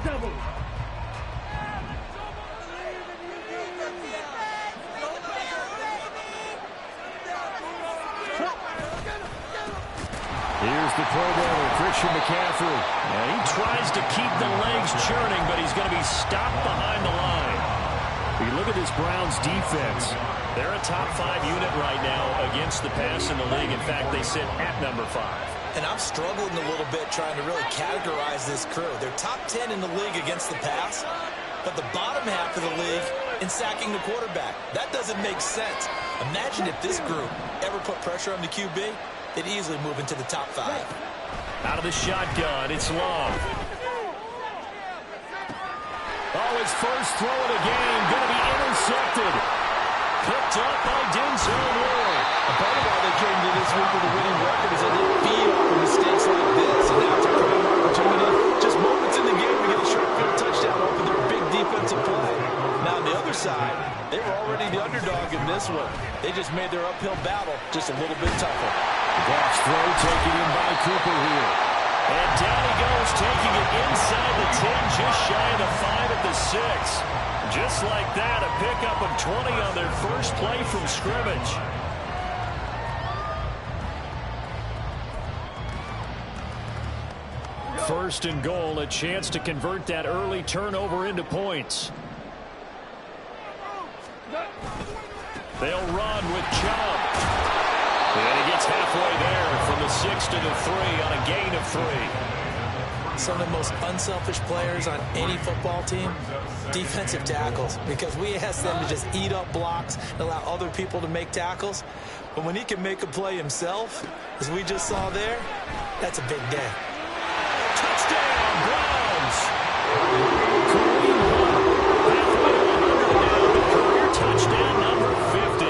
Here's the Pro Bowler, Christian McCaffrey. Yeah, he tries to keep the legs churning, but he's going to be stopped behind the line. You look at this Browns defense. They're a top 5 unit right now against the pass in the league. In fact, they sit at number 5. And I'm struggling a little bit trying to really categorize this crew. They're top 10 in the league against the pass, but the bottom half of the league in sacking the quarterback. That doesn't make sense. Imagine if this group ever put pressure on the QB, they'd easily move into the top 5. Out of the shotgun, it's Love. Oh, his first throw of the game, going to be intercepted. Picked up by Denzel Ward. A part of why they came to this week with a winning record is they didn't feed off of mistakes like this. And now it's a prime opportunity. Just moments in the game to get a short field touchdown off of their big defensive play. Now on the other side, they were already the underdog in this one. They just made their uphill battle just a little bit tougher. Goff's throw taken in by Cooper here. And down he goes, taking it inside the 10, just shy of the 5 at the 6. Just like that, a pickup of 20 on their first play from scrimmage. First and goal, a chance to convert that early turnover into points. They'll run with Chubb. And he gets halfway there from the 6 to the 3 on a gain of 3. Some of the most unselfish players on any football team, defensive tackles, because we ask them to just eat up blocks and allow other people to make tackles. But when he can make a play himself, as we just saw there, that's a big day. Touchdown, Browns! Kareem Hunt, career touchdown number 50.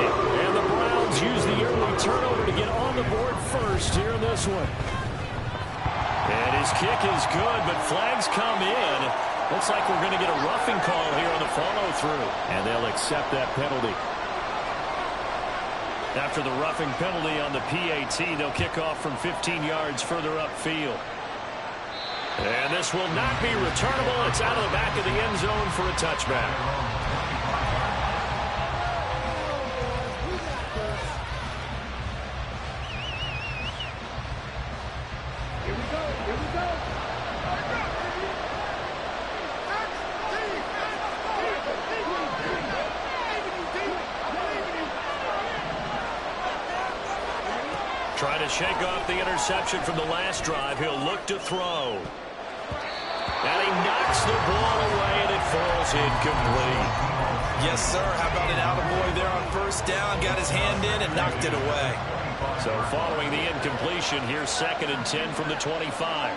And the Browns use the early turnover to get on the board first here in this one. And his kick is good, but flags come in. Looks like we're going to get a roughing call here on the follow-through. And they'll accept that penalty. After the roughing penalty on the PAT, they'll kick off from 15 yards further upfield. And this will not be returnable. It's out of the back of the end zone for a touchback. Trying to shake off the interception from the last drive. He'll look to throw. And he knocks the ball away, and it falls incomplete. Yes, sir. How about an attaboy there on first down? Got his hand in and knocked it away. So following the incompletion, here's 2nd and 10 from the 25.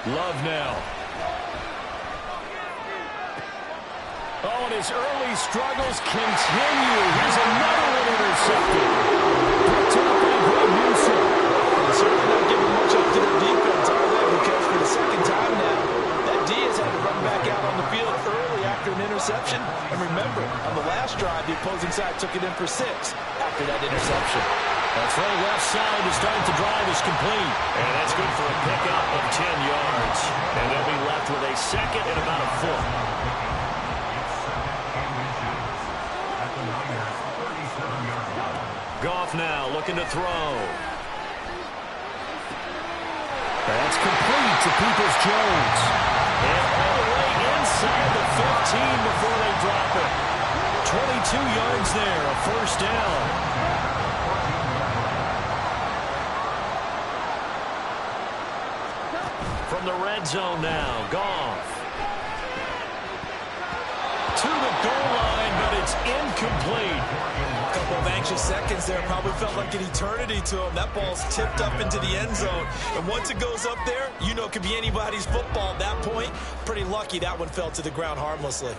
Love now. Oh, and his early struggles continue. Here's another one intercepted. Picked up by Greg Newsome. They're certainly not giving much up to their defense, are they? Because for the second time now, that D has had to run back out on the field early after an interception. And remember, on the last drive, the opposing side took it in for 6 after that interception. That throw left side to start the drive is complete. And that's good for a pickup of 10 yards. And they'll be left with a 2nd and about a 4th. Goff now looking to throw. That's complete to Peoples-Jones. And all the way inside the 15 before they drop it. 22 yards there, a first down. From the red zone now, Goff. To the goal line, but it's incomplete. A couple of anxious seconds there. Probably felt like an eternity to him. That ball's tipped up into the end zone. And once it goes up there, you know it could be anybody's football at that point. Pretty lucky that one fell to the ground harmlessly.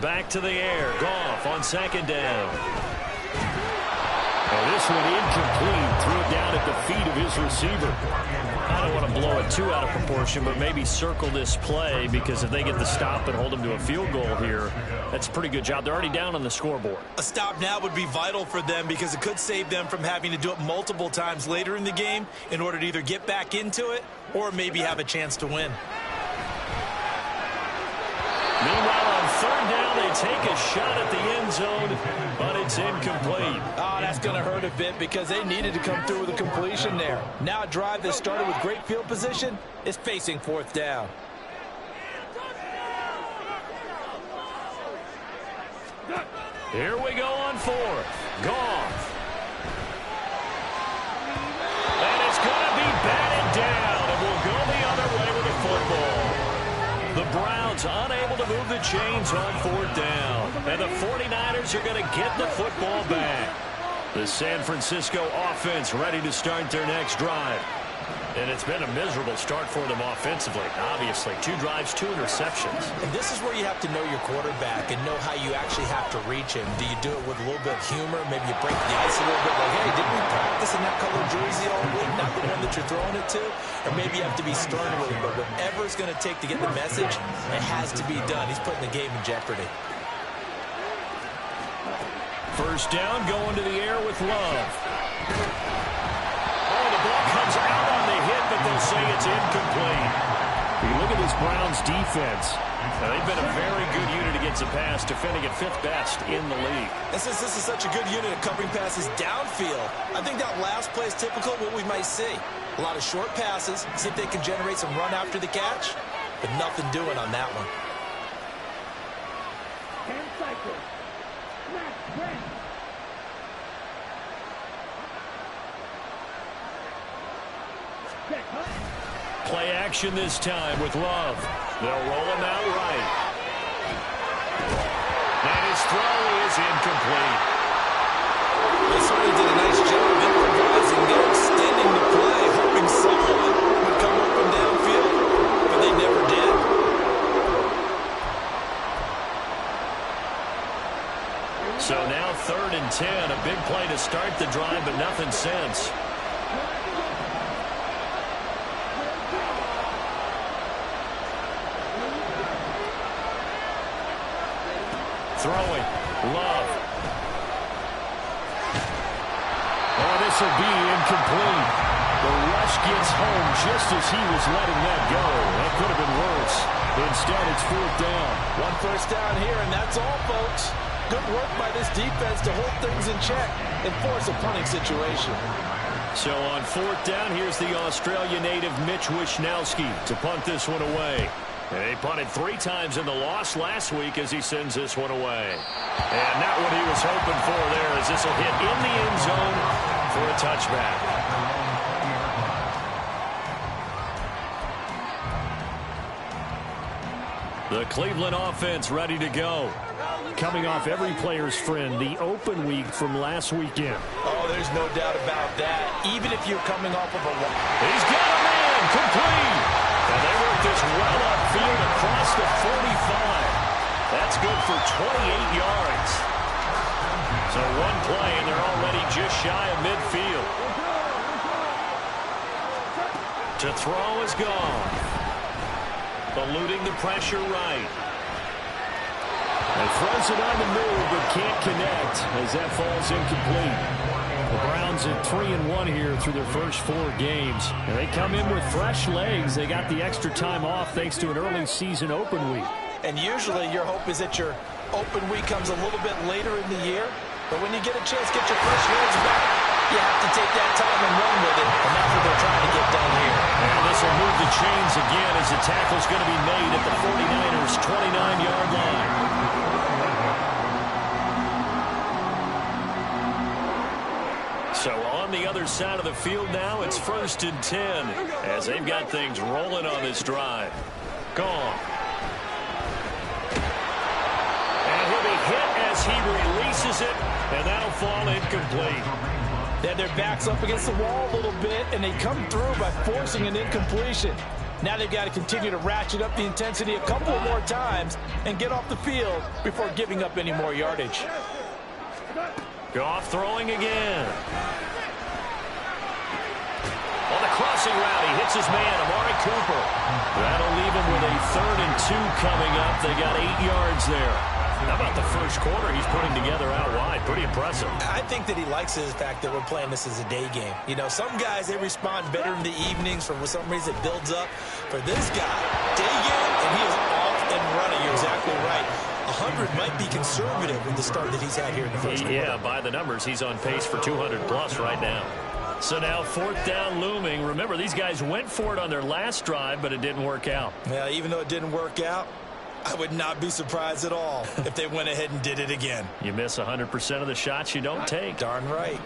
Back to the air. Goff on 2nd down. And this one incomplete. Threw it down at the feet of his receiver. I don't want to blow it too out of proportion, but maybe circle this play, because if they get the stop and hold them to a field goal here, that's a pretty good job. They're already down on the scoreboard. A stop now would be vital for them, because it could save them from having to do it multiple times later in the game in order to either get back into it or maybe have a chance to win. Meanwhile, on third down, they take a shot at the end zone, but it's incomplete. Oh, that's going to hurt a bit, because they needed to come through with a completion there. Now a drive that started with great field position is facing fourth down. Here we go on fourth. Goff. And it's going to be batted down, and we'll go the other way with the football. The Browns unable to move the chains on fourth down. And the 49ers are going to get the football back. The San Francisco offense ready to start their next drive. And it's been a miserable start for them offensively. Obviously, 2 drives, 2 interceptions. And this is where you have to know your quarterback and know how you actually have to reach him. Do you do it with a little bit of humor? Maybe you break the ice a little bit, like, hey, didn't we practice in that color jersey all week? Not the one that you're throwing it to? Or maybe you have to be stern with him. But whatever it's going to take to get the message, it has to be done. He's putting the game in jeopardy. First down, going to the air with Love. Oh, the ball comes out on the hit, but they'll say it's incomplete. You look at this Browns defense. They've been a very good unit against the pass, defending at 5th best in the league. And since this is such a good unit of covering passes downfield, I think that last play is typical of what we might see. A lot of short passes, see if they can generate some run after the catch, but nothing doing on that one. Play action this time with Love. They'll roll him out right. And his throw is incomplete. They certainly did a nice job of improvising there, extending the play, hoping someone would come open downfield, but they never did. So now 3rd and 10. A big play to start the drive, but nothing since. Throwing. Love. Oh, this will be incomplete. The rush gets home just as he was letting that go. That could have been worse. Instead, it's 4th down. 1 first down here, and that's all, folks. Good work by this defense to hold things in check and force a punting situation. So on 4th down, here's the Australia native Mitch Wishnowsky to punt this one away. And he punted 3 times in the loss last week as he sends this one away. And not what he was hoping for there, as this will hit in the end zone for a touchback. The Cleveland offense ready to go. Coming off every player's friend, the open week from last weekend. Oh, there's no doubt about that. Even if you're coming off of a... He's got a man, complete. And they work this well upfield across the 45. That's good for 28 yards. So 1 play, and they're already just shy of midfield. To throw is gone. Eluding the pressure right. And throws it on the move, but can't connect as that falls incomplete. The Browns at 3-1 here through their first 4 games. And they come in with fresh legs. They got the extra time off thanks to an early season open week. And usually your hope is that your open week comes a little bit later in the year. But when you get a chance to get your fresh legs back, you have to take that time and run with it. And that's what they're trying to get done here. And this will move the chains again as the tackle's going to be made at the 49ers' 29-yard line. So on the other side of the field now, it's 1st and 10 as they've got things rolling on this drive. Gone. And he'll be hit as he releases it, and that'll fall incomplete. They had their backs up against the wall a little bit, and they come through by forcing an incompletion. Now they've got to continue to ratchet up the intensity a couple more times and get off the field before giving up any more yardage. Goff throwing again. On the crossing route, he hits his man, Amari Cooper. That'll leave him with a 3rd and 2 coming up. They got 8 yards there. How about the first quarter he's putting together out wide? Pretty impressive. I think that he likes the fact that we're playing this as a day game. You know, some guys, they respond better in the evenings. For some reason, it builds up. For this guy, day game, and he is off and running. You're exactly right. 100 might be conservative with the start that he's had here in the first quarter. Yeah, by the numbers, he's on pace for 200-plus right now. So now 4th down looming. Remember, these guys went for it on their last drive, but it didn't work out. Yeah, even though it didn't work out, I would not be surprised at all if they went ahead and did it again. You miss 100% of the shots you don't take. Darn right.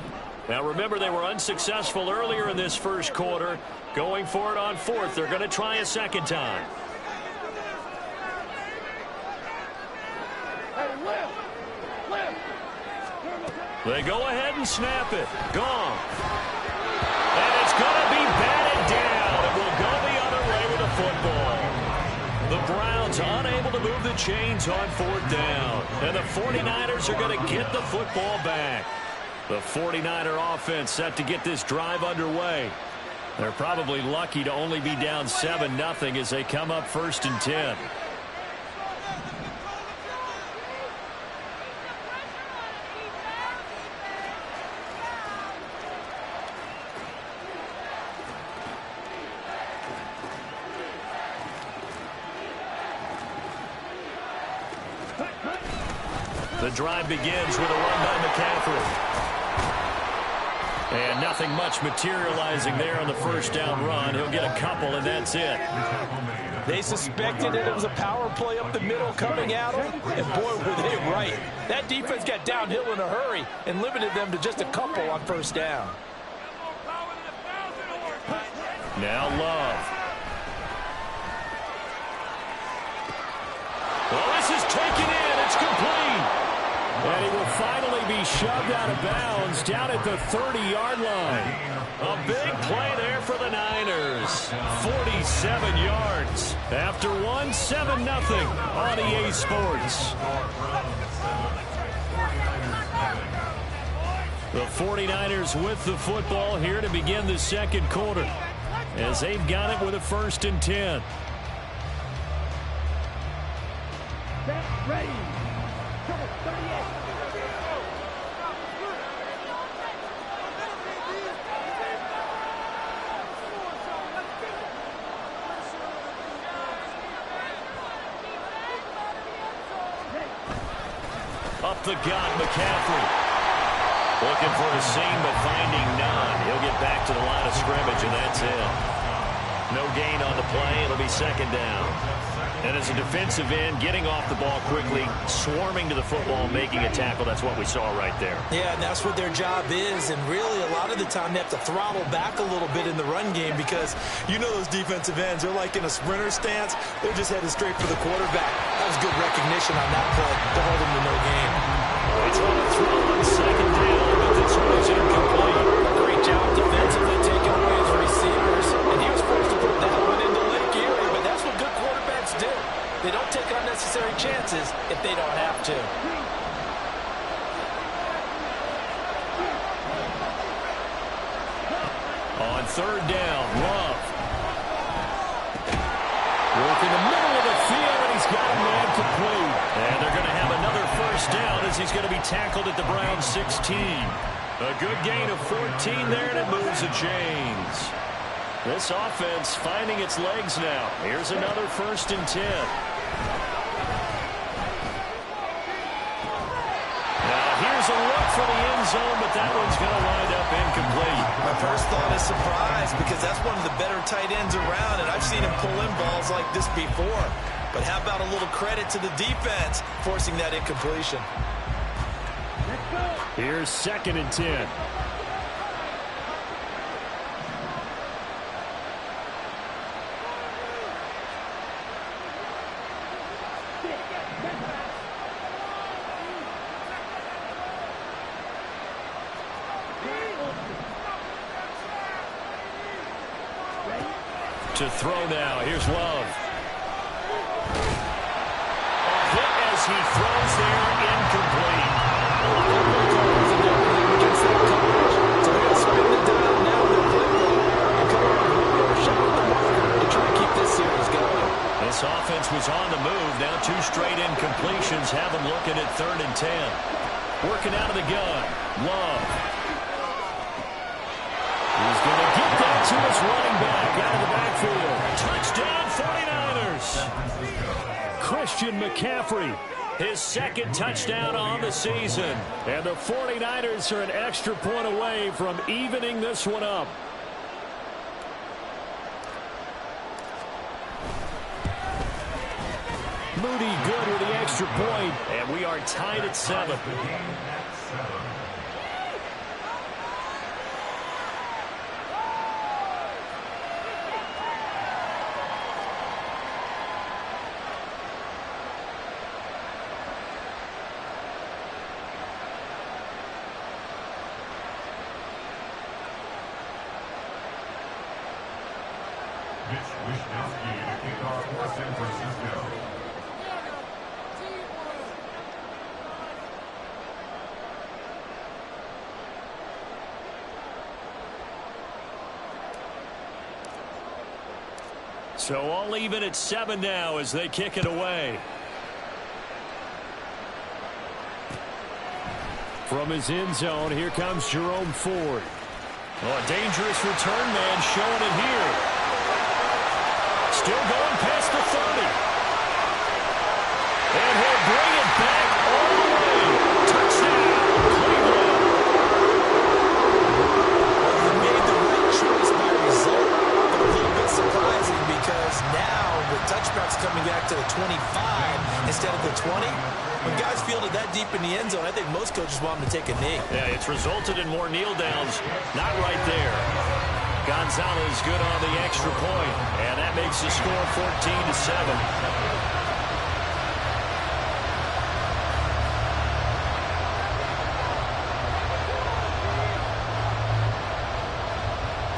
Now, remember, they were unsuccessful earlier in this first quarter. Going for it on 4th. They're going to try a second time. They go ahead and snap it. Gone. And it's going to be batted down. It will go the other way with the football. The Browns unable to move the chains on 4th down. And the 49ers are going to get the football back. The 49er offense set to get this drive underway. They're probably lucky to only be down 7-0 as they come up 1st and 10. The drive begins with a run by McCaffrey. And nothing much materializing there on the 1st down run. He'll get a couple, and that's it. They suspected that it was a power play up the middle coming at them, and boy, were they right. That defense got downhill in a hurry and limited them to just a couple on 1st down. Now Love. Well, this is taken in. It's complete. And he will finally be shoved out of bounds down at the 30-yard line. A big play there for the Niners. 47 yards. After one, 7-0 on EA Sports. The 49ers with the football here to begin the second quarter, as they've got it with a 1st and 10. Ready. Up the gut, McCaffrey. Looking for a seam, but finding none. He'll get back to the line of scrimmage, and that's it. No gain on the play. It'll be 2nd down. And as a defensive end, getting off the ball quickly, swarming to the football, making a tackle, that's what we saw right there. Yeah, and that's what their job is. And really, a lot of the time, they have to throttle back a little bit in the run game because you know those defensive ends, they're like in a sprinter stance. They're just headed straight for the quarterback. That was good recognition on that play to hold them to no gain. They try to throw on 2nd down, but this was incomplete. Great job defensively taking away his receivers. And he was forced to put that one into Lake Erie, but that's what good quarterbacks do. They don't take unnecessary chances if they don't have to. On 3rd down, Love. Working the middle of the field, and he's got a man complete. And they're going to have another 1st down as he's going to be tackled at the Browns 16. A good gain of 14 there, and it moves the chains. This offense finding its legs now. Here's another 1st and 10. Now here's a look for the end zone, but that one's going to wind up incomplete. My first thought is surprise because that's one of the better tight ends around, and I've seen him pull in balls like this before. But how about a little credit to the defense forcing that incompletion? Here's 2nd and 10. To throw now. Here's Love. A hit as he throws there, incomplete. 2 straight incompletions have them looking at 3rd and 10. Working out of the gun. Love. He's going to get that to his running back out of the backfield. Touchdown 49ers. Christian McCaffrey, his 2nd touchdown on the season. And the 49ers are an extra point away from evening this one up. Moody good with the extra point, and we are tied at 7. So all even at 7 now as they kick it away. From his end zone, here comes Jerome Ford. Oh, a dangerous return man showing it here. Still going past the 30. And he'll bring it back all the way. Touchdown, Cleveland. He made the right choice by result, but a little bit surprising because now the touchback's coming back to the 25 instead of the 20. When guys fielded that deep in the end zone, I think most coaches want them to take a knee. Yeah, it's resulted in more kneel downs. Not right there. Gonzalez good on the extra point, and that makes the score 14-7.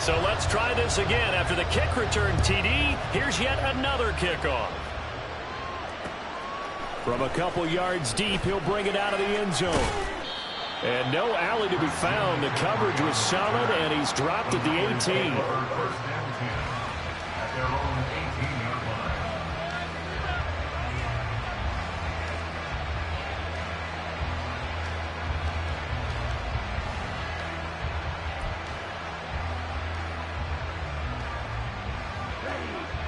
So let's try this again. After the kick return, TD, here's yet another kickoff. From a couple yards deep, he'll bring it out of the end zone. And no alley to be found. The coverage was solid, and he's dropped at the 18.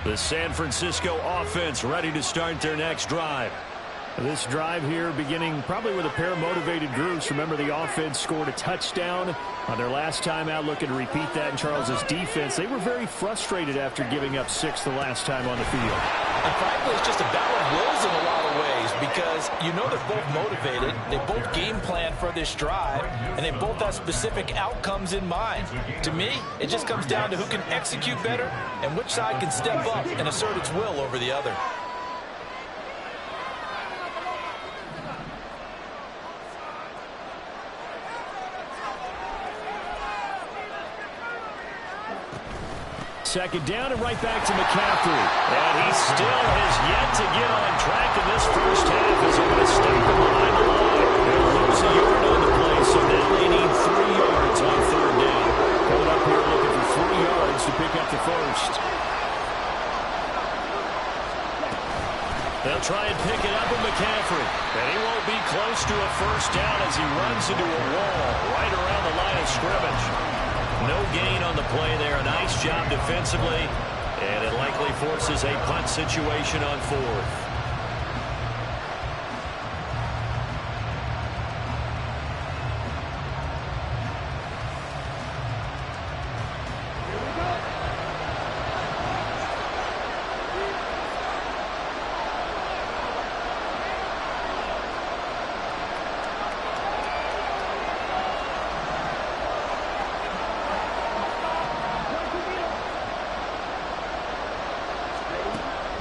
The San Francisco offense ready to start their next drive. This drive here beginning probably with a pair of motivated groups. Remember, the offense scored a touchdown on their last time out. Looking to repeat that in Charles's defense. They were very frustrated after giving up 6 the last time on the field. And frankly, it's just a battle of wills in a lot of ways because you know they're both motivated. They both game plan for this drive, and they both have specific outcomes in mind. To me, it just comes down to who can execute better and which side can step up and assert its will over the other. Second down and right back to McCaffrey. And he still has yet to get on track in this first half as they're going to stop him behind the line. They'll lose a yard on the play, so now they need 3 yards on 3rd down. Coming up here looking for 3 yards to pick up the first. They'll try and pick it up with McCaffrey. And he won't be close to a first down as he runs into a wall right around the line of scrimmage. No gain on the play there. A nice job defensively. And it likely forces a punt situation on 4th.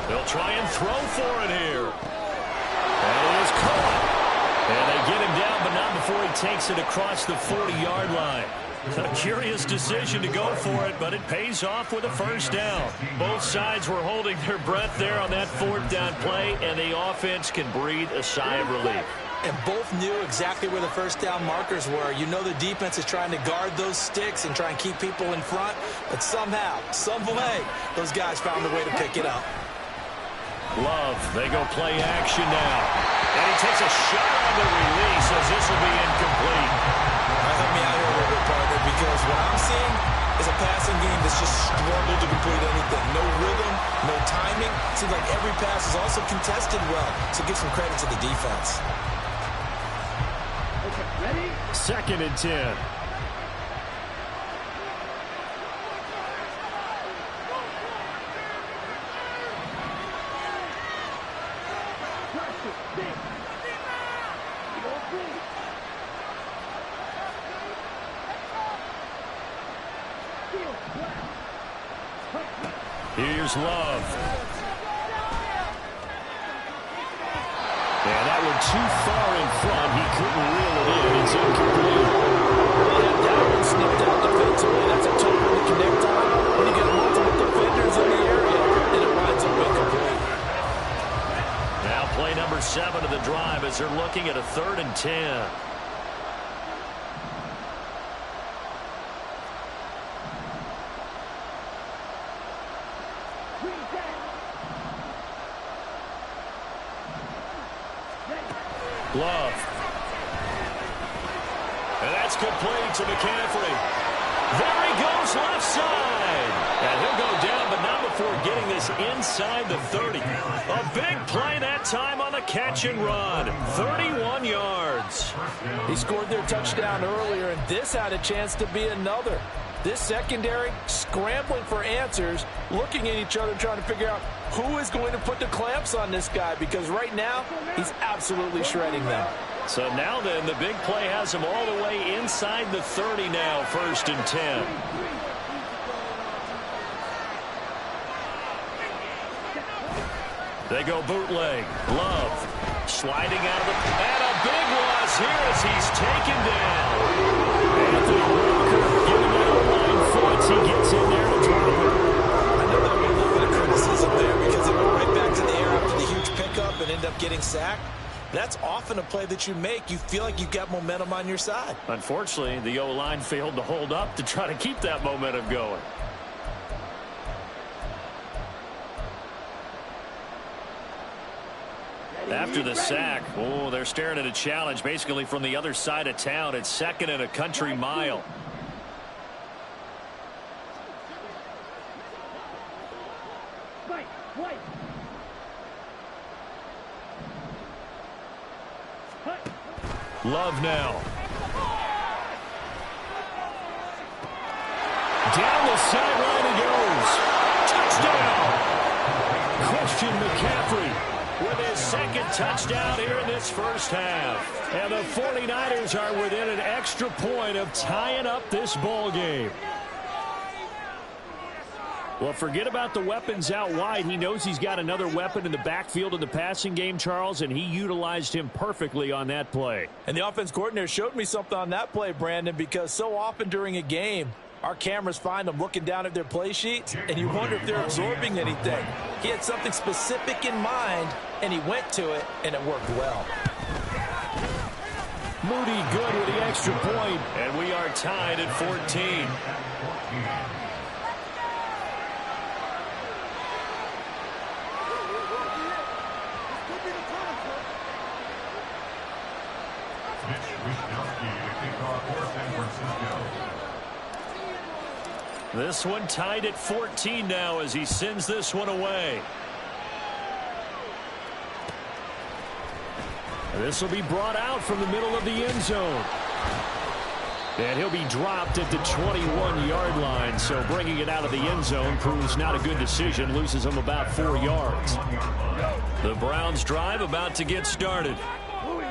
They'll try and throw for it here. And it is caught. And they get him down, but not before he takes it across the 40-yard line. A curious decision to go for it, but it pays off with a first down. Both sides were holding their breath there on that 4th down play, and the offense can breathe a sigh of relief. And both knew exactly where the first down markers were. You know the defense is trying to guard those sticks and try and keep people in front, but somehow, some way, those guys found a way to pick it up. Love, they go play action now. And he takes a shot on the release as this will be incomplete. Help me out here a little bit, partner, because what I'm seeing is a passing game that's just struggled to complete anything. No rhythm, no timing. Seems like every pass is also contested well, so give some credit to the defense. Okay, ready? 2nd and 10. Here's Love. And that one too far in front. He couldn't reel it in. It's incomplete. Yeah, that one snipped out defensively. That's a tough one to connect on when you get multiple defenders in the area, and it winds up incomplete. Now play number 7 of the drive as they're looking at a 3rd and 10. Love. And that's complete to McCaffrey. There he goes left side. And he'll go down, but not before getting this inside the 30. A big play that time on the catch and run. 31 yards. He scored their touchdown earlier, and this had a chance to be another. This secondary scrambling for answers, looking at each other, trying to figure out who is going to put the clamps on this guy, because right now he's absolutely shredding them. So now then, the big play has him all the way inside the 30 now, 1st and 10. They go bootleg. Love sliding out of the... And a big loss here as he's taken down. Anthony Walker giving that O-line fits. He gets in there to drop it. I know there'll be a little bit of criticism there because they went right back to the air after the huge pickup and ended up getting sacked. That's often a play that you make. You feel like you've got momentum on your side. Unfortunately, the O-line failed to hold up to try to keep that momentum going. After the sack, oh, they're staring at a challenge basically from the other side of town. It's 2nd and a country mile. Love now. Down the sideline he goes. Touchdown! Christian McCaffrey with his 2nd touchdown here in this first half. And the 49ers are within an extra point of tying up this ball game. Well, forget about the weapons out wide. He knows he's got another weapon in the backfield in the passing game, Charles, and he utilized him perfectly on that play. And the offense coordinator showed me something on that play, Brandon, because so often during a game, our cameras find them looking down at their play sheets, and you wonder if they're absorbing anything. He had something specific in mind, and he went to it, and it worked well. Moody good with the extra point, and we are tied at 14. This one tied at 14 now as he sends this one away. This will be brought out from the middle of the end zone. And he'll be dropped at the 21-yard line. So bringing it out of the end zone proves not a good decision. Loses him about 4 yards. The Browns drive about to get started.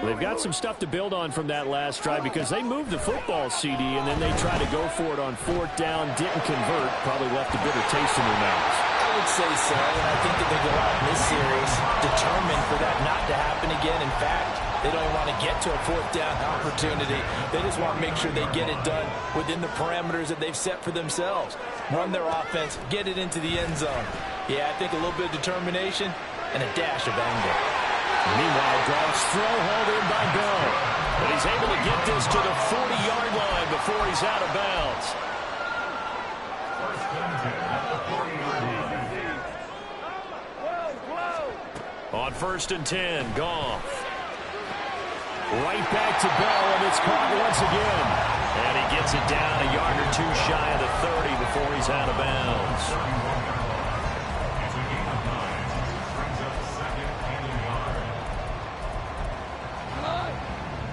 They've got some stuff to build on from that last drive because they moved the football, CD, and then they tried to go for it on 4th down, didn't convert, probably left a bitter taste in their mouths. I would say so, and I think that they go out in this series determined for that not to happen again. In fact, they don't want to get to a 4th down opportunity. They just want to make sure they get it done within the parameters that they've set for themselves. Run their offense, get it into the end zone. Yeah, I think a little bit of determination and a dash of anger. Meanwhile, Goff's throw hauled in by Bell. But he's able to get this to the 40-yard line before he's out of bounds. On 1st and 10, Goff. Right back to Bell, and it's caught once again. And he gets it down a yard or two shy of the 30 before he's out of bounds.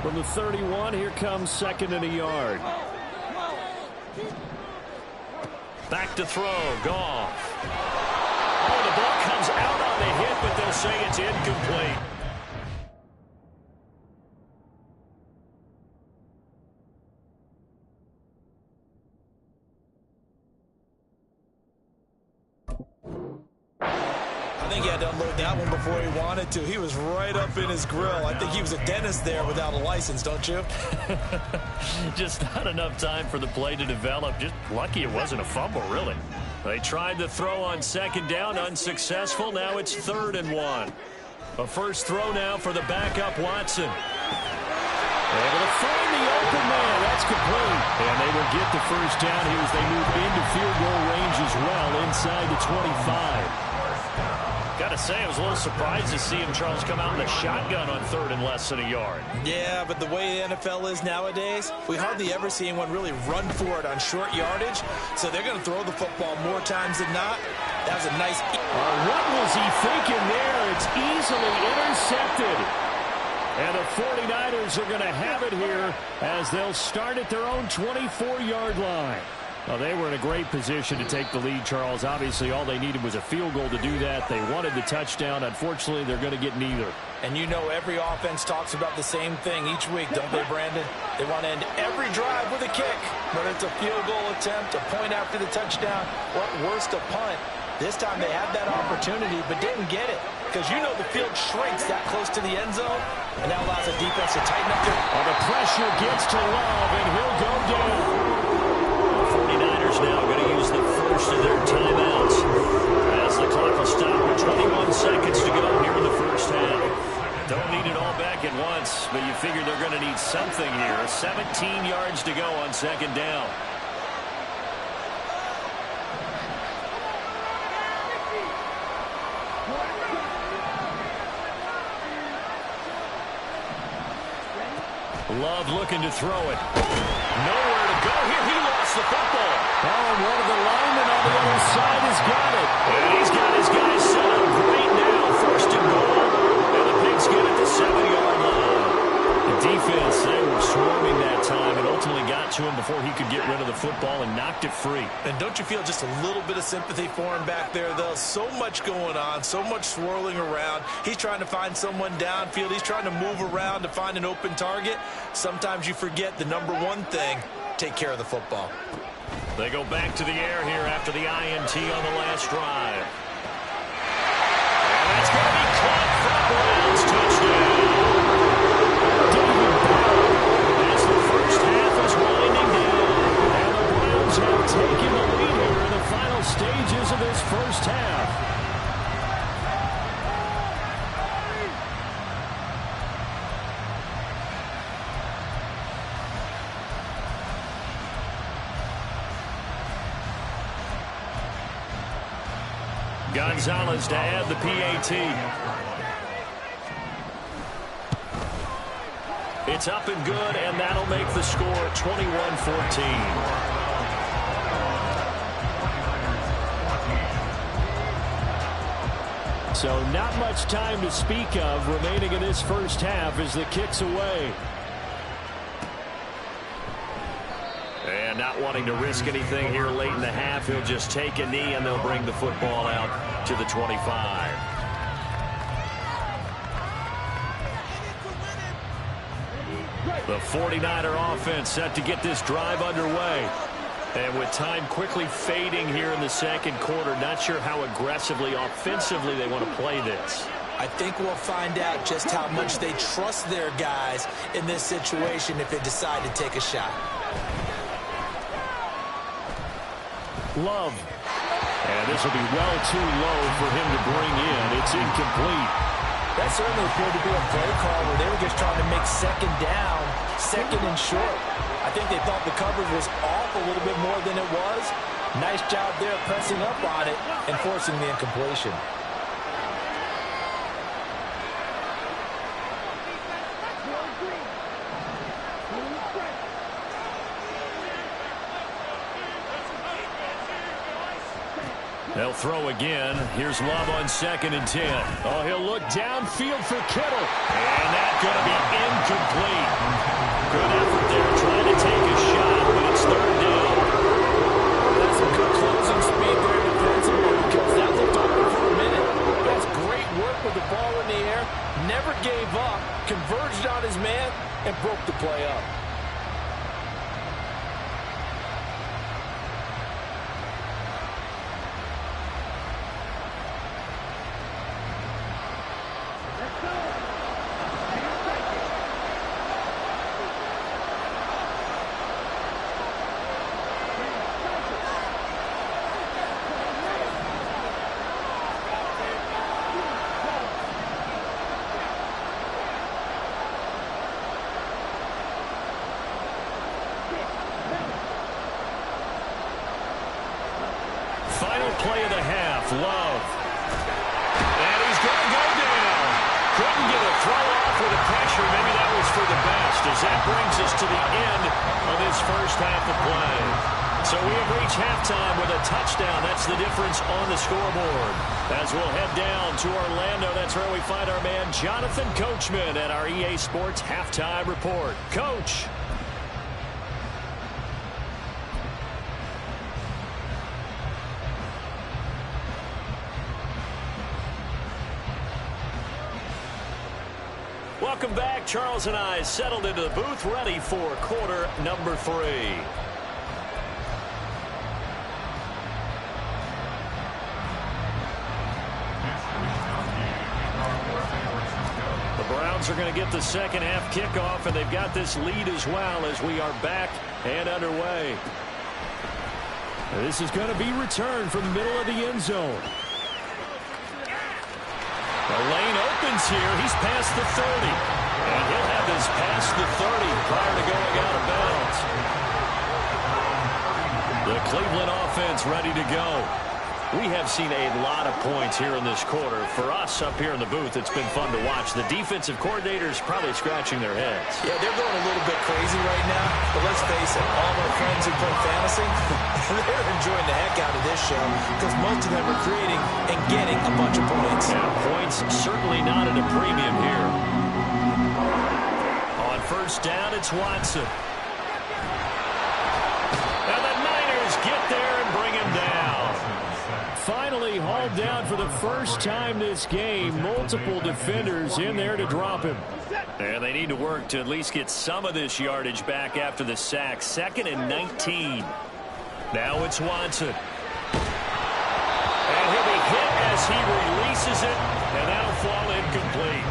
From the 31, here comes 2nd and a yard. Back to throw, Goff. Oh, the ball comes out on the hit, but they'll say it's incomplete. I think he had to unload that one before he wanted to. He was right up in his grill. I think he was a dentist there without a license, don't you? Just not enough time for the play to develop. Just lucky it wasn't a fumble, really. They tried the throw on 2nd down, unsuccessful. Now it's 3rd and 1. A first throw now for the backup Watson. Able to find the open man. That's complete. And they will get the first down here as they move into field goal range as well inside the 25. Got to say, I was a little surprised to see him, Charles, come out in the shotgun on 3rd and less than a yard. Yeah, but the way the NFL is nowadays, we hardly ever see anyone really run for it on short yardage. So they're going to throw the football more times than not. That was a nice... What was he thinking there? It's easily intercepted. And the 49ers are going to have it here as they'll start at their own 24-yard line. Well, they were in a great position to take the lead, Charles. Obviously, all they needed was a field goal to do that. They wanted the touchdown. Unfortunately, they're going to get neither. And you know every offense talks about the same thing each week, don't they, Brandon? They want to end every drive with a kick. Whether it's a field goal attempt, a point after the touchdown, or worst, a punt. This time they had that opportunity but didn't get it. Because you know the field shrinks that close to the end zone, and that allows the defense to tighten up their... Well, the pressure gets to Love, and he'll go down. 49ers now going to use the first of their timeouts as the clock will stop with 21 seconds to go here in the first half. Don't need it all back at once, but you figure they're going to need something here. 17 yards to go on 2nd down. Love looking to throw it. Nowhere to go here. He lost the football. Oh, and one of the linemen on the other side has got it. And he's got his guys set up great now. 1st and goal. And the Pigs get it to 7-yard line. The defense, they were swarming that time and ultimately got to him before he could get rid of the football and knocked it free. And don't you feel just a little bit of sympathy for him back there, though? So much going on, so much swirling around. He's trying to find someone downfield. He's trying to move around to find an open target. Sometimes you forget the number one thing, take care of the football. They go back to the air here after the INT on the last drive. And that's going to be caught for Browns touchdown. As the first half is winding down, and the Browns have taken the lead here in the final stages of this first half. Gonzalez to add the PAT. It's up and good, and that'll make the score 21-14. So not much time to speak of remaining in this first half as the kick's away. And not wanting to risk anything here late in the half, he'll just take a knee and they'll bring the football out to the 25. The 49er offense set to get this drive underway. And with time quickly fading here in the second quarter, not sure how aggressively, offensively they want to play this. I think we'll find out just how much they trust their guys in this situation if they decide to take a shot. Love. And this will be well too low for him to bring in. It's incomplete. That certainly appeared to be a play call where they were just trying to make 2nd down, 2nd and short. I think they thought the coverage was off a little bit more than it was. Nice job there pressing up on it and forcing the incompletion. They'll throw again. Here's Love on 2nd and 10. Oh, he'll look downfield for Kittle. And that's going to be incomplete. Good effort there trying to take a shot, but it's 3rd down. That's some good closing speed there defensively because that looked open for a minute. That's great work with the ball in the air. Never gave up. Converged on his man and broke the play up. Final play of the half, Love. And he's going to go down. Couldn't get a throw off with the pressure. Maybe that was for the best, as that brings us to the end of this first half of play. So we have reached halftime with a touchdown. That's the difference on the scoreboard. As we'll head down to Orlando, that's where we find our man Jonathan Coachman at our EA Sports Halftime Report. Coach. Welcome back. Charles and I settled into the booth, ready for quarter number 3. The Browns are going to get the second half kickoff, and they've got this lead as well as we are back and underway. This is going to be returned from the middle of the end zone. The lane opens here. He's past the 30. And he'll have this past the 30 prior to going out of bounds. The Cleveland offense ready to go. We have seen a lot of points here in this quarter. For us up here in the booth, it's been fun to watch. The defensive coordinators probably scratching their heads. Yeah, they're going a little bit crazy right now. But let's face it, all our friends who play fantasy, they're enjoying the heck out of this show because most of them are creating and getting a bunch of points. Yeah, points certainly not at a premium here. On first down, it's Watson. And the Niners get there and bring him down. Finally hauled down for the first time this game. Multiple defenders in there to drop him. And they need to work to at least get some of this yardage back after the sack. 2nd and 19. Now it's Watson. And he'll be hit as he releases it, and that'll fall incomplete.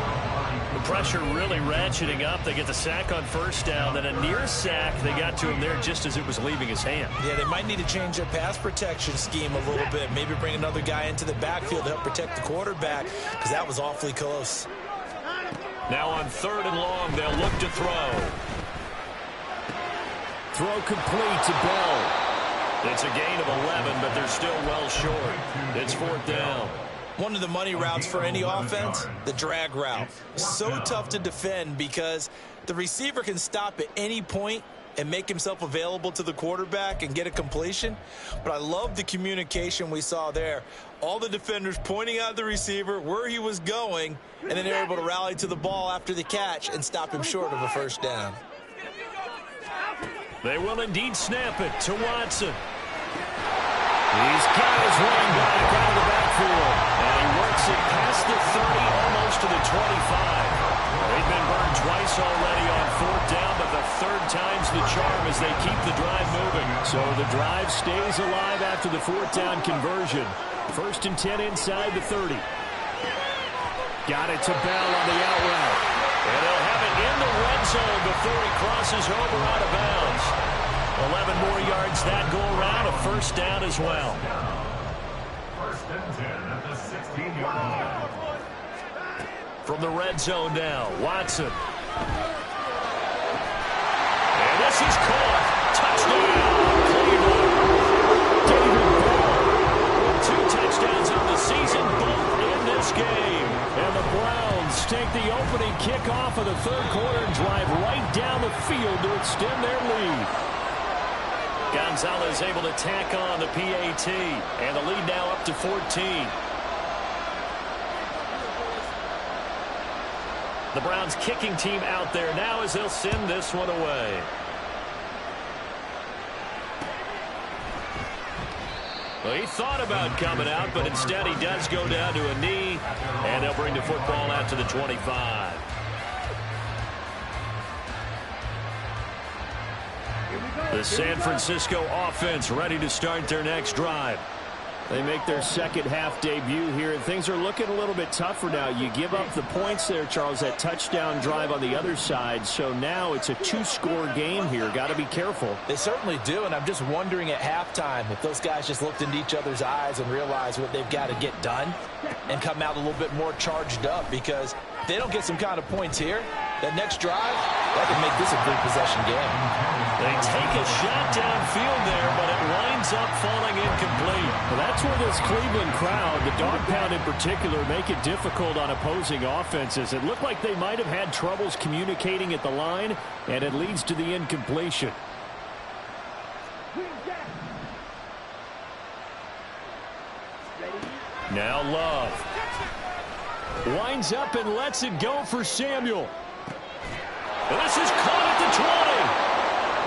The pressure really ratcheting up. They get the sack on first down, then a near sack. They got to him there just as it was leaving his hand. Yeah, they might need to change their pass protection scheme a little bit. Maybe bring another guy into the backfield to help protect the quarterback because that was awfully close. Now on 3rd and long, they'll look to throw. Throw complete to Bell. It's a gain of 11, but they're still well short. It's 4th down. One of the money routes for any offense, the drag route. So tough to defend because the receiver can stop at any point and make himself available to the quarterback and get a completion. But I love the communication we saw there. All the defenders pointing out the receiver, where he was going, and then they're able to rally to the ball after the catch and stop him short of a first down. They will indeed snap it to Watson. He's got his running back out of the backfield. And he works it past the 30, almost to the 25. They've been burned twice already on 4th down, but the 3rd time's the charm as they keep the drive moving. So the drive stays alive after the 4th down conversion. 1st and 10 inside the 30. Got it to Bell on the out route. And they'll have it in the red zone before he crosses over out of bounds. 11 more yards that go around, a first down as well. 1st and 10 at the 16-yard line. From the red zone now, Watson. And this is caught. Touchdown, Cleveland. David Bell. 2 touchdowns on the season, both in this game. And the Browns take the opening kickoff of the 3rd quarter and drive right down the field to extend their lead. Gonzalez able to tack on the PAT. And the lead now up to 14. The Browns kicking team out there now as they'll send this one away. Well, he thought about coming out, but instead he does go down to a knee, and they'll bring the football out to the 25. The San Francisco offense ready to start their next drive. They make their second half debut here, and things are looking a little bit tougher now. You give up the points there, Charles, that touchdown drive on the other side. So now it's a two-score game here. Got to be careful. They certainly do, and I'm just wondering at halftime if those guys just looked into each other's eyes and realized what they've got to get done and come out a little bit more charged up, because if they don't get some kind of points here, that next drive, that could make this a three-possession game. They take a shot downfield there, but it winds up falling incomplete. Well, that's where this Cleveland crowd, the dog pound in particular, make it difficult on opposing offenses. It looked like they might have had troubles communicating at the line, and it leads to the incompletion. Now Love. Winds up and lets it go for Samuel. This is caught at the 20.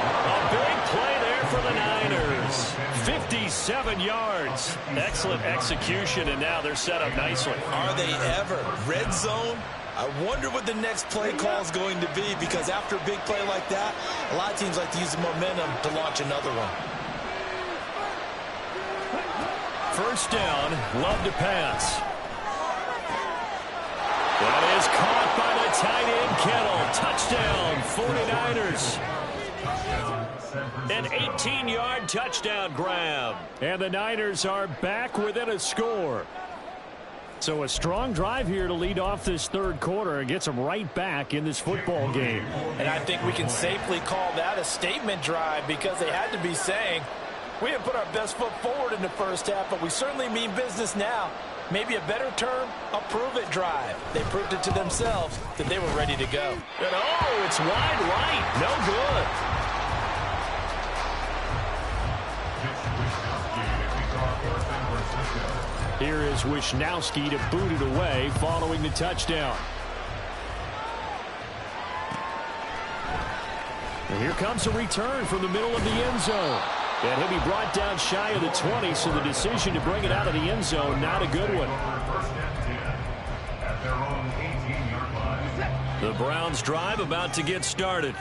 A big play there for the Niners. 57 yards. Excellent execution, and now they're set up nicely. Are they ever? Red zone? I wonder what the next play call is going to be, because after a big play like that, a lot of teams like to use the momentum to launch another one. First down, Love to pass. That is caught by the tight end, Kittle. Touchdown, 49ers. An 18-yard touchdown grab. And the Niners are back within a score. So a strong drive here to lead off this third quarter and gets them right back in this football game. And I think we can safely call that a statement drive, because they had to be saying, we didn't put our best foot forward in the first half, but we certainly mean business now. Maybe a better term, a prove-it drive. They proved it to themselves that they were ready to go. And oh, it's wide right. No good. Here is Wishnowsky to boot it away following the touchdown. And here comes a return from the middle of the end zone. And he'll be brought down shy of the 20, so the decision to bring it out of the end zone, not a good one. The Browns drive about to get started.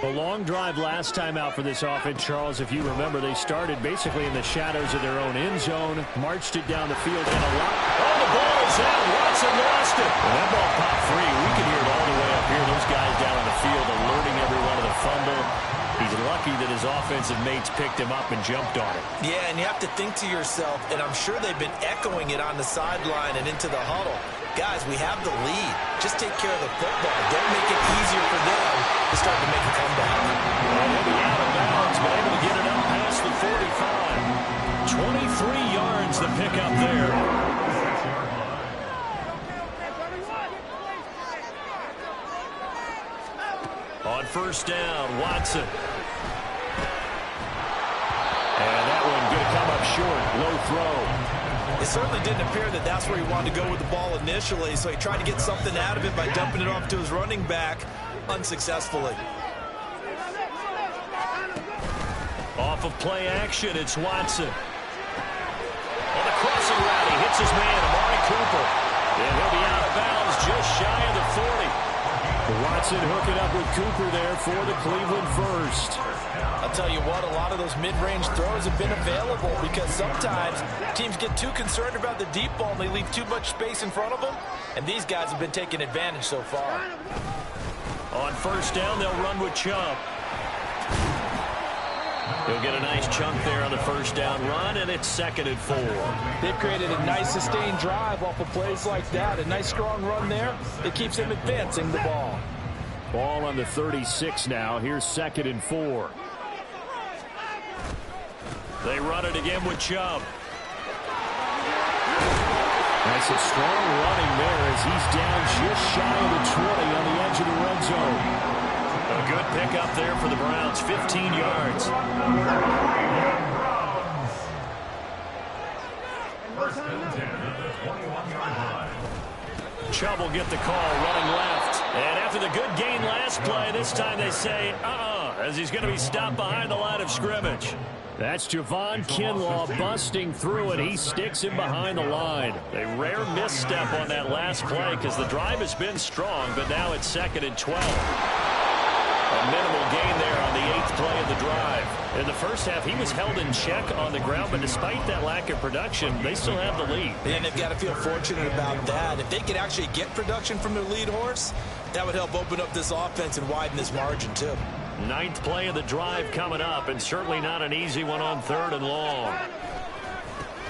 A long drive last time out for this offense, Charles. If you remember, they started basically in the shadows of their own end zone, marched it down the field, and a lot. Oh, the ball is out. Watson lost it. And that ball popped free. We can hear it all the way up here. Those guys down on the field alerting everyone of the fumble. He's lucky that his offensive mates picked him up and jumped on it. Yeah, and you have to think to yourself, and I'm sure they've been echoing it on the sideline and into the huddle. Guys, we have the lead. Just take care of the football. Don't make it easier for them to start to make a comeback. And he'll be out of bounds, but able to get it up past the 45. 23 yards the pickup there. On first down, Watson. And that one going to come up short. Low throw. It certainly didn't appear that that's where he wanted to go with the ball initially, so he tried to get something out of it by dumping it off to his running back unsuccessfully. Off of play action, it's Watson. On the crossing route, he hits his man, Amari Cooper. And he'll be out of bounds just shy of the 40. Watson hooking up with Cooper there for the Cleveland first. I'll tell you what, a lot of those mid-range throws have been available, because sometimes teams get too concerned about the deep ball and they leave too much space in front of them, and these guys have been taking advantage so far. On first down, they'll run with Chubb. He'll get a nice chunk there on the first down run, and it's 2nd and 4. They've created a nice sustained drive off of plays like that. A nice strong run there. It keeps them advancing the ball. Ball on the 36 now. Here's 2nd and 4. They run it again with Chubb. Nice and strong running there as he's down just shy of the 20 on the edge of the red zone. A A good pickup there for the Browns, 15 yards. First and 10 at the 21-yard line. Chubb will get the call running left. And after the good gain last play, this time they say, as he's going to be stopped behind the line of scrimmage. That's Javon Kinlaw busting through it. He sticks him behind the line. A rare misstep on that last play because the drive has been strong, but now it's 2nd and 12. A minimal gain there on the 8th play of the drive. In the first half, he was held in check on the ground, but despite that lack of production, they still have the lead. And they've got to feel fortunate about that. If they could actually get production from their lead horse, that would help open up this offense and widen this margin, too. 9th play of the drive coming up, and certainly not an easy one on 3rd and long.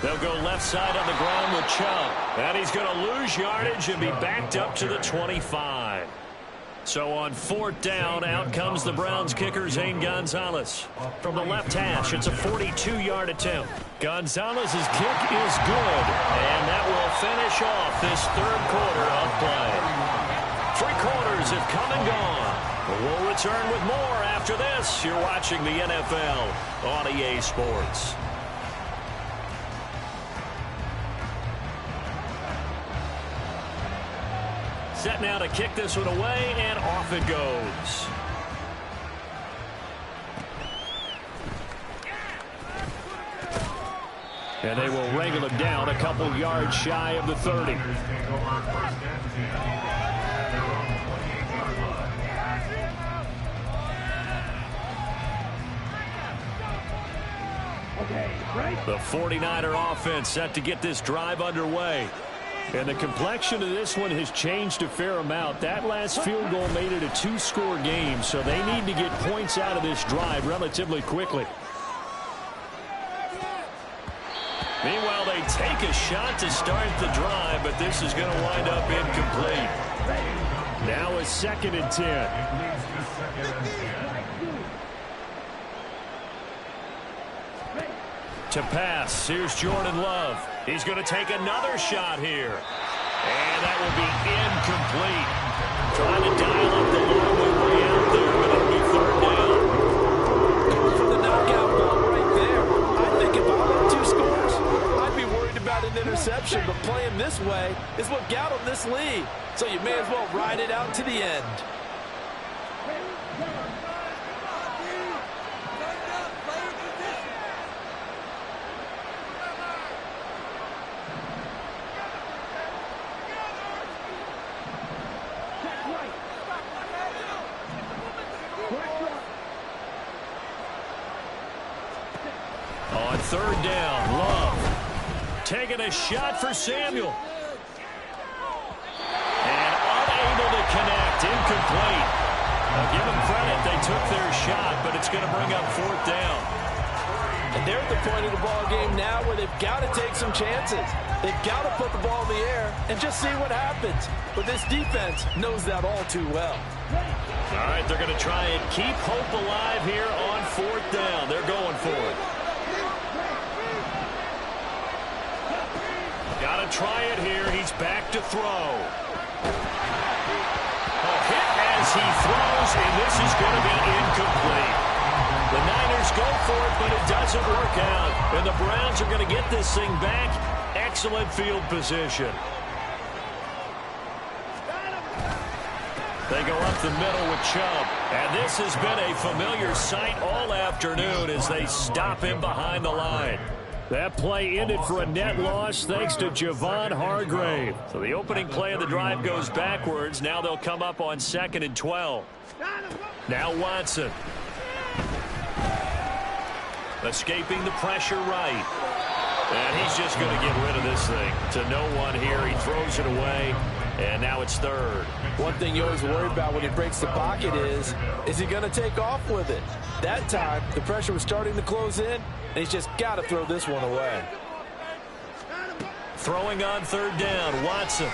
They'll go left side on the ground with Chubb. And he's going to lose yardage and be backed up to the 25. So on 4th down, out comes the Browns kicker, Zane Gonzalez. From the left hash, it's a 42-yard attempt. Gonzalez's kick is good, and that will finish off this 3rd quarter of play. 3 quarters have come and gone. We'll return with more after this. You're watching the NFL on EA Sports. Set now to kick this one away, and off it goes. And they will wrangle him down a couple yards shy of the 30. The 49er offense set to get this drive underway. And the complexion of this one has changed a fair amount. That last field goal made it a 2-score game, so they need to get points out of this drive relatively quickly. Meanwhile, they take a shot to start the drive, but this is going to wind up incomplete. Now a 2nd and 10. To pass, here's Jordan Love. He's going to take another shot here. And that will be incomplete. Trying to dial up the long way out there, but it'll be 3rd down. Going for the knockout ball right there. I think if I had 2 scores, I'd be worried about an interception, but playing this way is what got them this lead. So you may as well ride it out to the end. On 3rd down, Love taking a shot for Samuel. And unable to connect, incomplete. I'll give them credit, they took their shot, but it's going to bring up 4th down. And they're at the point of the ball game now where they've got to take some chances. They've got to put the ball in the air and just see what happens. But this defense knows that all too well. All right, they're going to try and keep hope alive here on 4th down. They're going for it. Got to try it here. He's back to throw. A hit as he throws, and this is going to be incomplete. The Niners go for it, but it doesn't work out. And the Browns are going to get this thing back. Excellent field position. They go up the middle with Chubb. And this has been a familiar sight all afternoon as they stop him behind the line. That play ended for a net loss thanks to Javon Hargrave. So the opening play of the drive goes backwards. Now they'll come up on 2nd and 12. Now Watson. Escaping the pressure right. And he's just going to get rid of this thing to no one here. He throws it away, and now it's 3rd. One thing you always worry about when he breaks the pocket is he going to take off with it? That time, the pressure was starting to close in, and he's just got to throw this one away. Throwing on 3rd down, Watson.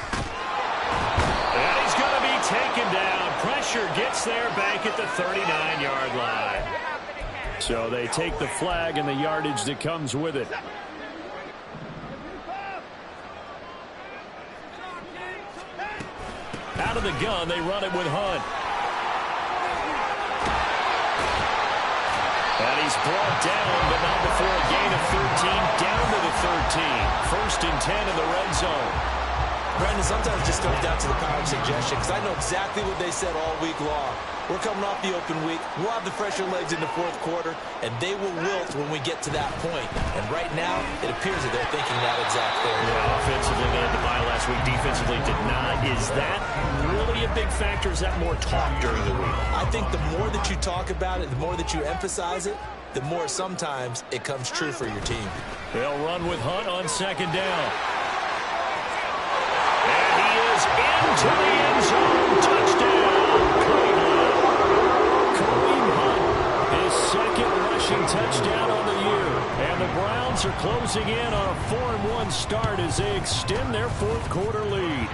And he's going to be taken down. Pressure gets there back at the 39-yard line. So they take the flag and the yardage that comes with it. Out of the gun, they run it with Hunt. And he's brought down, but not before a gain of 13, down to the 13. First and 10 in the red zone. Brandon, sometimes it just comes down to the power of suggestion, because I know exactly what they said all week long. We're coming off the open week. We'll have the fresher legs in the fourth quarter, and they will wilt when we get to that point. And right now, it appears that they're thinking that exact thing. Yeah, offensively, they had the bye last week. Defensively, did not. Is that really a big factor? Is that more talk during the week? I think the more that you talk about it, the more that you emphasize it, the more sometimes it comes true for your team. They'll run with Hunt on second down. And he is into the end zone. Touchdown, Cleveland. Kareem Hunt, his second rushing touchdown on the year. And the Browns are closing in on a 4-1 start as they extend their fourth quarter lead.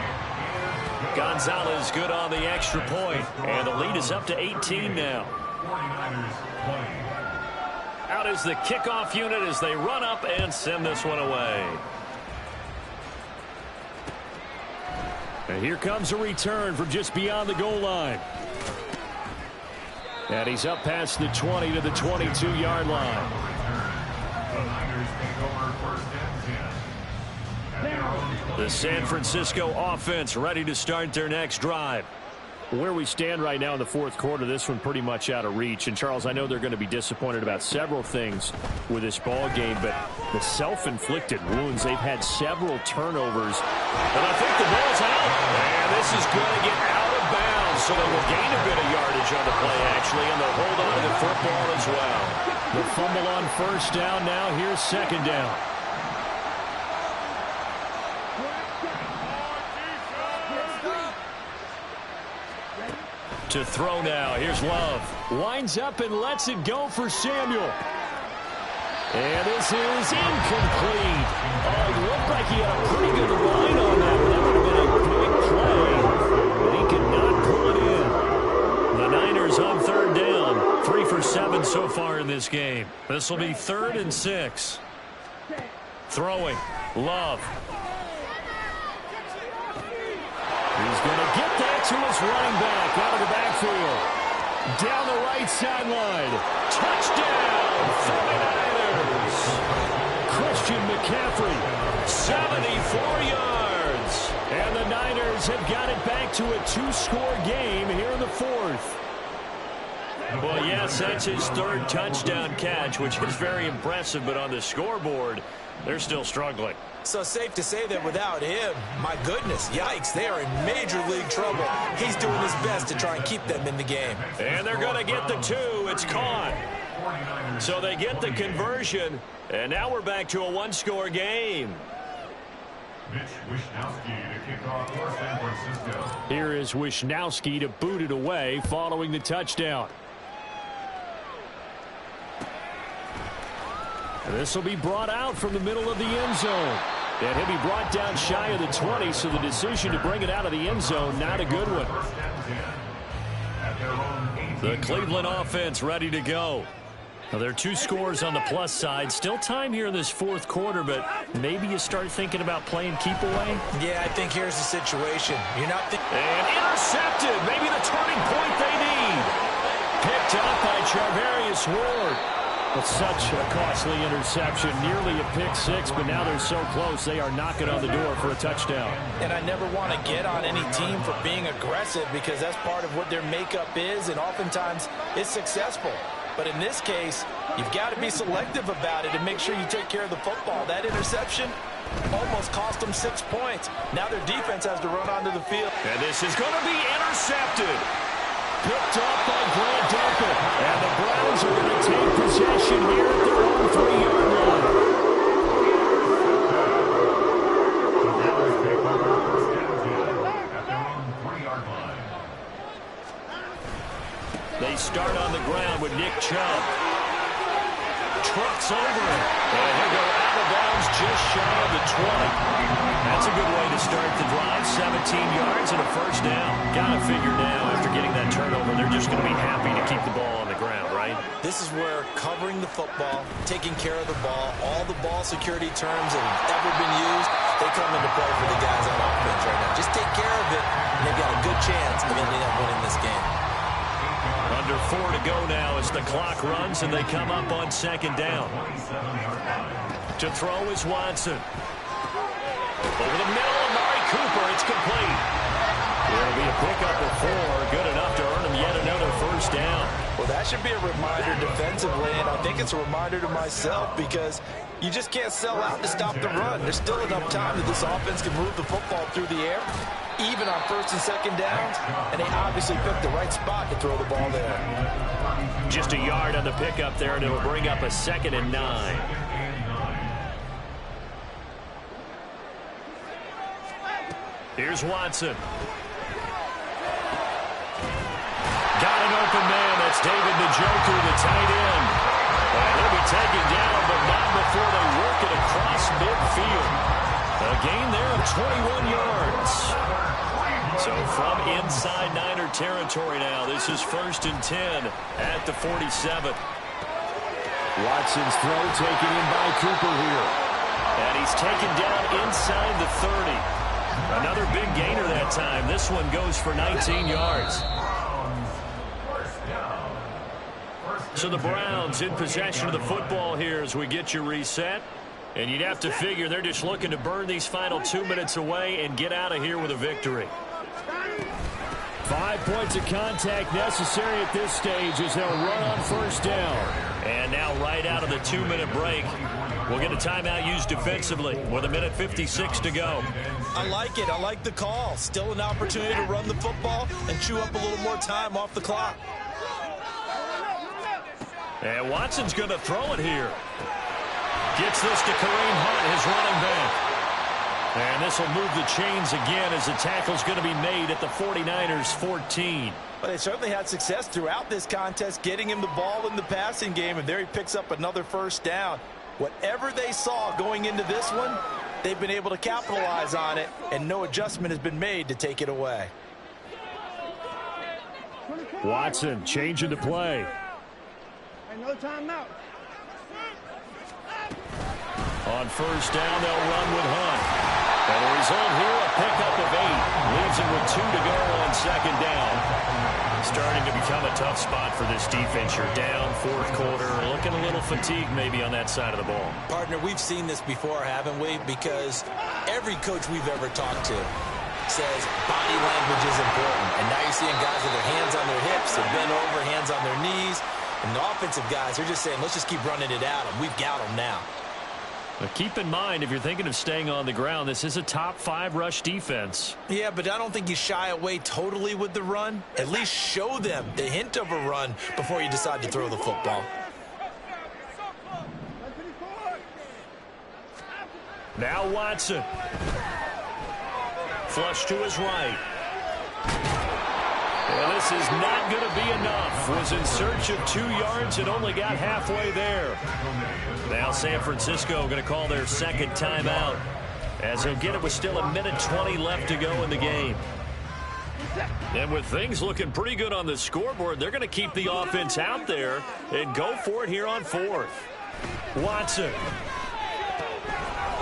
Gonzalez good on the extra point, and the lead is up to 18 now. 49ers 20. Out is the kickoff unit as they run up and send this one away. And here comes a return from just beyond the goal line. And he's up past the 20 to the 22-yard line. The Niners take over first and 10. At their own The San Francisco offense ready to start their next drive. Where we stand right now in the fourth quarter, this one pretty much out of reach. And, Charles, I know they're going to be disappointed about several things with this ball game, but the self-inflicted wounds, they've had several turnovers. And I think the ball's out. And this is going to get out of bounds, so they will gain a bit of yardage on the play, actually, and they'll hold on to the football as well. The fumble on first down now. Here's second down. To throw now. Here's Love. Winds up and lets it go for Samuel. And this is incomplete. Oh, it looked like he had a pretty good line on that, but that would have been a big play. But he could not pull it in. The Niners on third down. 3 for 7 so far in this game. This will be 3rd and 6. Throwing. Love. He's going to get that to his running back out of the backfield. Down the right sideline. Touchdown, 49ers. Christian McCaffrey, 74 yards. And the Niners have got it back to a 2-score game here in the fourth. Well, yes, that's his 3rd touchdown catch, which is very impressive, but on the scoreboard, they're still struggling. So safe to say that without him, my goodness, yikes, they are in major league trouble. He's doing his best to try and keep them in the game. And they're going to get the 2. It's caught. So they get the conversion, and now we're back to a 1-score game. Mitch Wishnowsky to kick off for San Francisco. Here is Wishnowsky to boot it away following the touchdown. This will be brought out from the middle of the end zone. And he'll be brought down shy of the 20, so the decision to bring it out of the end zone, not a good one. First and 10. At their own 18. The Cleveland offense ready to go. Now, there are 2 scores on the plus side. Still time here in this fourth quarter, but maybe you start thinking about playing keep away. Yeah, I think here's the situation. You're not And intercepted. Maybe the turning point they need. Picked up by Charvarius Ward. But such a costly interception, nearly a pick six, but now they're so close they are knocking on the door for a touchdown. And I never want to get on any team for being aggressive because that's part of what their makeup is, and oftentimes it's successful. But in this case, you've got to be selective about it and make sure you take care of the football. That interception almost cost them 6 points. Now their defense has to run onto the field. And this is going to be intercepted. Picked up by Grant Delpit. And the Browns are going to take possession here at their own 3-yard line. The Browns take over first and 10 at their own 3-yard line. They start on the ground with Nick Chubb. Trucks over it. And he'll go out of bounds just shy of the 20. That's a good way to start the drive. 17 yards and a first down. Got to figure now after getting that turnover, they're just going to be happy to keep the ball on the ground, right? This is where covering the football, taking care of the ball, all the ball security terms that have ever been used, they come into play for the guys on offense right now. Just take care of it, and they've got a good chance of ending up winning this game. Under 4 to go now as the clock runs and they come up on second down. To throw is Watson. Over the middle, Amari Cooper. It's complete. It'll be a pickup of 4. Good enough to earn him yet another first down. Well, that should be a reminder defensively, and I think it's a reminder to myself because you just can't sell out to stop the run. There's still enough time that this offense can move the football through the air, even on first and second downs, and they obviously picked the right spot to throw the ball there. Just a yard on the pickup there, and it'll bring up a 2nd and 9. Here's Watson. Got an open man. That's David Njoku, the tight end. And he'll be taken down, but not before they work it across midfield. A gain there of 21 yards. So from inside Niner territory now, this is 1st and 10 at the 47. Watson's throw taken in by Cooper here. And he's taken down inside the 30. Another big gainer that time. This one goes for 19 yards. So the Browns in possession of the football here as we get you reset. And you'd have to figure they're just looking to burn these final 2 minutes away and get out of here with a victory. 5 points of contact necessary at this stage as they'll run on first down. And now right out of the 2-minute break, we'll get a timeout used defensively with 1:56 to go. I like it. I like the call. Still an opportunity to run the football and chew up a little more time off the clock. And Watson's going to throw it here. Gets this to Kareem Hunt, his running back. And this will move the chains again as the tackle's going to be made at the 49ers 14. But they certainly had success throughout this contest, getting him the ball in the passing game, and there he picks up another first down. Whatever they saw going into this one, they've been able to capitalize on it, and no adjustment has been made to take it away. Watson changing the play. No timeout. On first down, they'll run with Hunt. And the result here, a pickup of 8. Leaves him with 2 to go on second down. Starting to become a tough spot for this defense. You're down, 4th quarter, looking a little fatigued maybe on that side of the ball. Partner, we've seen this before, haven't we? Because every coach we've ever talked to says body language is important. And now you're seeing guys with their hands on their hips, they're bent over, hands on their knees. And the offensive guys, they're just saying, let's just keep running it at them. We've got them now. But keep in mind, if you're thinking of staying on the ground, this is a top 5 rush defense. Yeah, but I don't think you shy away totally with the run. At least show them the hint of a run before you decide to throw the football. Now Watson. Flush to his right. Well, this is not going to be enough. Was in search of 2 yards and only got halfway there. Now San Francisco going to call their 2nd timeout as he'll get it with still 1:20 left to go in the game. And with things looking pretty good on the scoreboard, they're going to keep the offense out there and go for it here on 4th. Watson.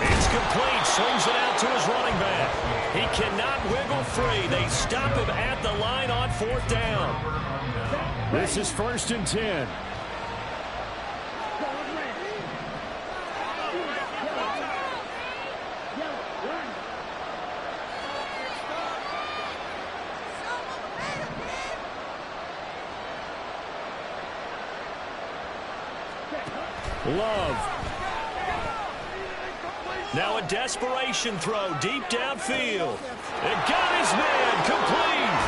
It's complete. Swings it out to his running back. He cannot wiggle free. They stop him at the line on 4th down. This is 1st and 10. Love. Now a desperation throw deep downfield. It got his man complete.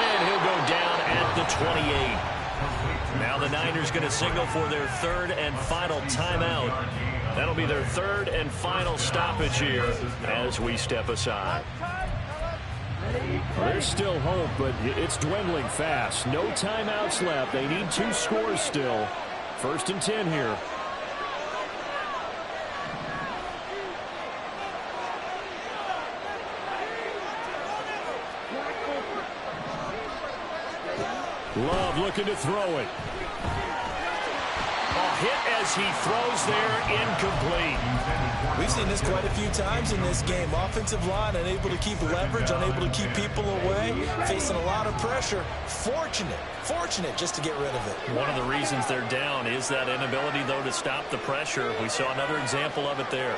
And he'll go down at the 28. Now the Niners going to signal for their 3rd and final timeout. That'll be their 3rd and final stoppage here as we step aside. Well, there's still hope, but it's dwindling fast. No timeouts left. They need 2 scores still. 1st and 10 here. Love looking to throw it. A hit does. He throws there, incomplete. We've seen this quite a few times in this game. Offensive line unable to keep leverage, unable to keep people away, facing a lot of pressure. Fortunate just to get rid of it. One of the reasons they're down is that inability, though, to stop the pressure. We saw another example of it there.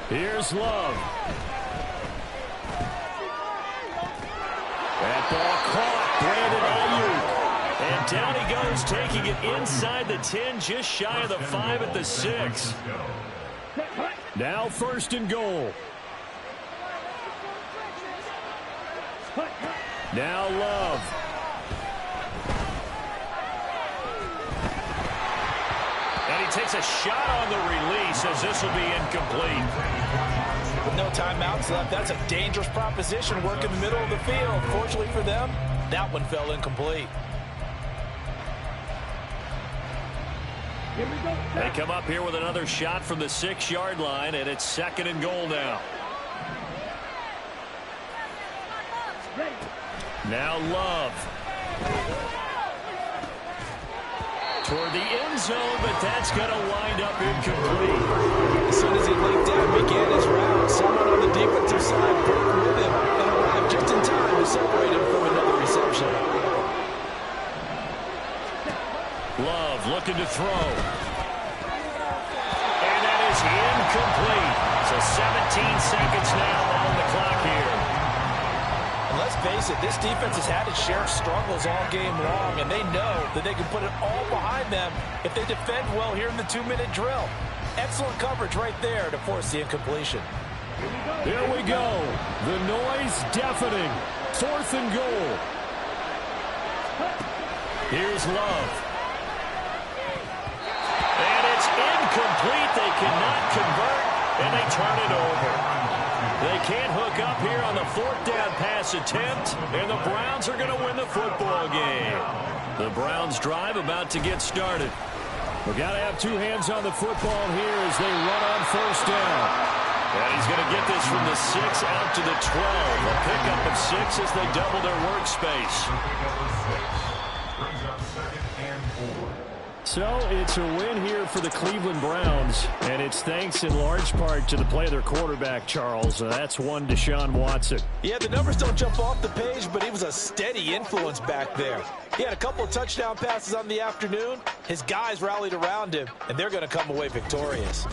Here's Love. That ball caught. Brandon Ayuk. And down he goes, taking it inside the 10, just shy of the 5 at the 6. Now 1st and goal. Now Love. And he takes a shot on the release as this will be incomplete. With no timeouts left, that's a dangerous proposition. Work in the middle of the field. Fortunately for them, that one fell incomplete. They come up here with another shot from the 6-yard line, and it's 2nd and goal now. Now Love. Toward the end zone, but that's going to wind up incomplete. As soon as he leaped out, began his route. Someone on the defensive side broke with him and arrived just in time to separate him from another reception. Love looking to throw. And that is incomplete. So 17 seconds now on the clock here. And let's face it, this defense has had its share of struggles all game long, and they know that they can put it all behind them if they defend well here in the 2-minute drill. Excellent coverage right there to force the incompletion. Here we go. The noise deafening. 4th and goal. Here's Love. And it's incomplete. They cannot convert, and they turn it over. They can't hook up here on the 4th down pass attempt, and the Browns are going to win the football game. The Browns drive about to get started. We've got to have 2 hands on the football here as they run on 1st down. And he's going to get this from the 6 out to the 12. A pickup of 6 as they double their workspace. Brings up 2nd and 4. So it's a win here for the Cleveland Browns, and it's thanks in large part to the play of their quarterback, Charles. That's one Deshaun Watson. Yeah, the numbers don't jump off the page, but he was a steady influence back there. He had a couple of touchdown passes on the afternoon. His guys rallied around him, and they're going to come away victorious.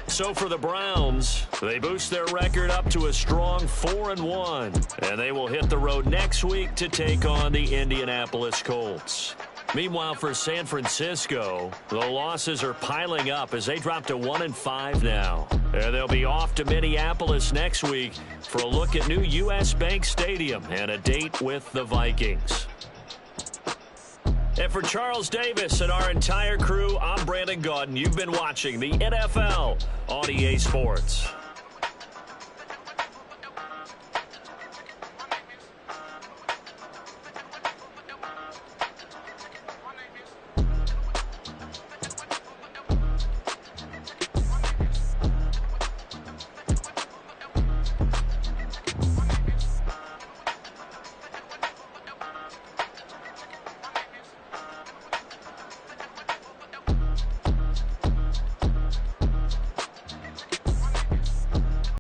So for the Browns, they boost their record up to a strong 4-1, and they will hit the road next week to take on the Indianapolis Colts. Meanwhile, for San Francisco, the losses are piling up as they drop to 1-5 now. And they'll be off to Minneapolis next week for a look at new U.S. Bank Stadium and a date with the Vikings. And for Charles Davis and our entire crew, I'm Brandon Gaudin. You've been watching the NFL on EA Sports.